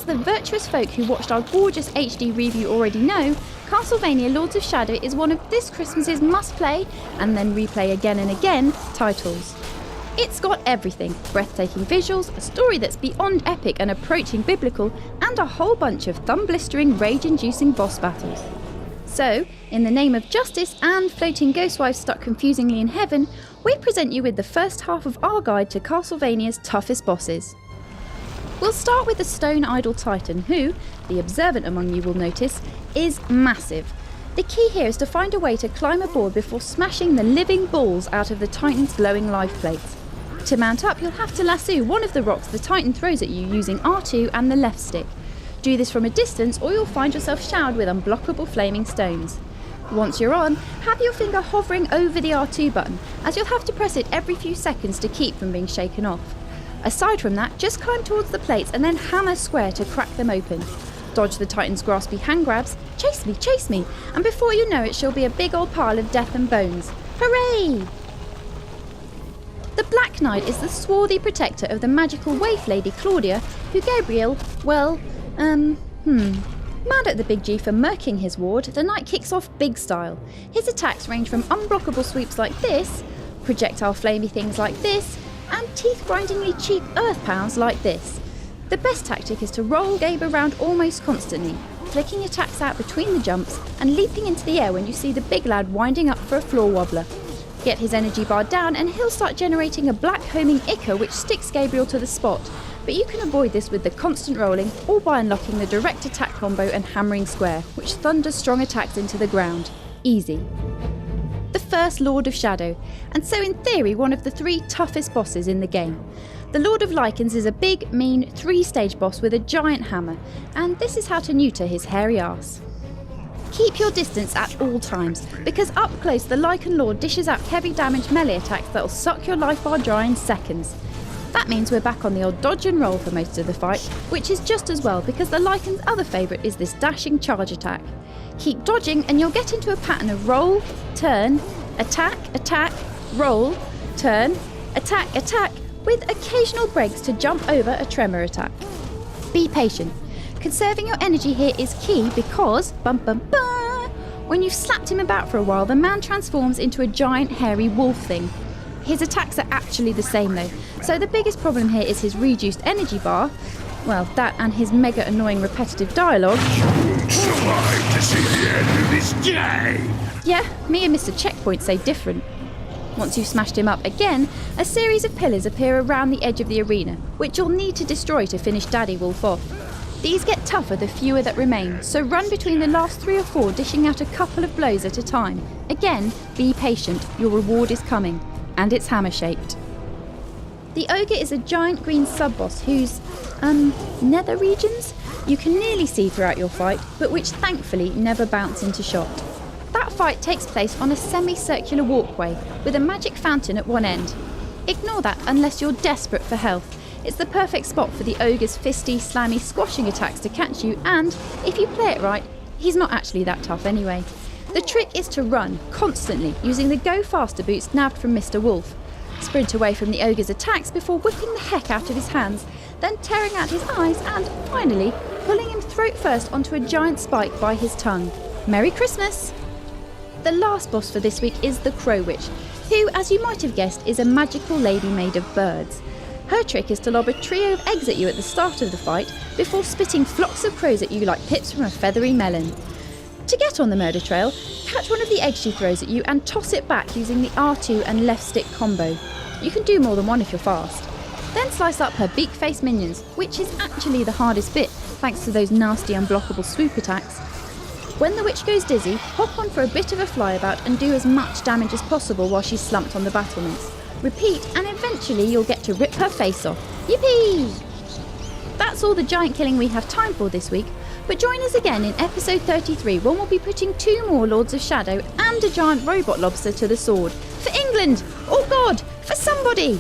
as the virtuous folk who watched our gorgeous HD review already know, Castlevania Lords of Shadow is one of this Christmas's must-play, and then replay again and again, titles. It's got everything: breathtaking visuals, a story that's beyond epic and approaching biblical, and a whole bunch of thumb-blistering, rage-inducing boss battles. So, in the name of justice and floating ghost wives stuck confusingly in heaven, we present you with the first half of our guide to Castlevania's toughest bosses. We'll start with the Stone Idol Titan, who, the observant among you will notice, is massive. The key here is to find a way to climb aboard before smashing the living balls out of the Titan's glowing life plates. To mount up, you'll have to lasso one of the rocks the Titan throws at you using R2 and the left stick. Do this from a distance or you'll find yourself showered with unblockable flaming stones. Once you're on, have your finger hovering over the R2 button, as you'll have to press it every few seconds to keep from being shaken off. Aside from that, just climb towards the plates and then hammer square to crack them open. Dodge the Titan's graspy hand grabs, chase me, and before you know it she'll be a big old pile of death and bones. Hooray! The Black Knight is the swarthy protector of the magical waif lady Claudia, who Gabriel, mad at the Big G for murking his ward, the knight kicks off big style. His attacks range from unblockable sweeps like this, projectile flamey things like this, and teeth-grindingly cheap earth pounds like this. The best tactic is to roll Gabe around almost constantly, flicking attacks out between the jumps and leaping into the air when you see the big lad winding up for a floor wobbler. Get his energy bar down and he'll start generating a black homing ichor which sticks Gabriel to the spot, but you can avoid this with the constant rolling or by unlocking the direct attack combo and hammering square, which thunders strong attacks into the ground. Easy. The first Lord of Shadow, and so in theory one of the 3 toughest bosses in the game. The Lord of Lycans is a big, mean, 3-stage boss with a giant hammer, and this is how to neuter his hairy arse. Keep your distance at all times, because up close the Lycan Lord dishes out heavy damage melee attacks that'll suck your life bar dry in seconds. That means we're back on the old dodge and roll for most of the fight, which is just as well because the Lycan's other favourite is this dashing charge attack. Keep dodging and you'll get into a pattern of roll, turn, attack, roll, turn, attack, with occasional breaks to jump over a tremor attack. Be patient. Conserving your energy here is key because, when you've slapped him about for a while, the man transforms into a giant hairy wolf thing. His attacks are actually the same though, so the biggest problem here is his reduced energy bar. Well, that and his mega annoying repetitive dialogue. Survive to see the end of this day! Yeah, me and Mr. Checkpoint say different. Once you've smashed him up again, a series of pillars appear around the edge of the arena, which you'll need to destroy to finish Daddy Wolf off. These get tougher the fewer that remain, so run between the last 3 or 4, dishing out a couple of blows at a time. Again, be patient, your reward is coming, and it's hammer-shaped. The Ogre is a giant green sub-boss whose, nether regions you can nearly see throughout your fight, but which thankfully never bounce into shot. That fight takes place on a semi-circular walkway with a magic fountain at one end. Ignore that unless you're desperate for health. It's the perfect spot for the Ogre's fisty, slammy, squashing attacks to catch you, and, if you play it right, he's not actually that tough anyway. The trick is to run, constantly, using the Go Faster boots nabbed from Mr. Wolf. Sprint away from the Ogre's attacks before whipping the heck out of his hands, then tearing out his eyes and, finally, pulling him throat first onto a giant spike by his tongue. Merry Christmas! The last boss for this week is the Crow Witch, who, as you might have guessed, is a magical lady made of birds. Her trick is to lob a trio of eggs at you at the start of the fight before spitting flocks of crows at you like pips from a feathery melon. To get on the murder trail, catch one of the eggs she throws at you and toss it back using the R2 and left stick combo. You can do more than one if you're fast. Then slice up her beak-faced minions, which is actually the hardest bit, thanks to those nasty unblockable swoop attacks. When the witch goes dizzy, hop on for a bit of a flyabout and do as much damage as possible while she's slumped on the battlements. Repeat, and eventually you'll get to rip her face off. Yippee! That's all the giant killing we have time for this week, but join us again in episode 33 when we'll be putting 2 more Lords of Shadow and a giant robot lobster to the sword. For England! Oh God! For somebody!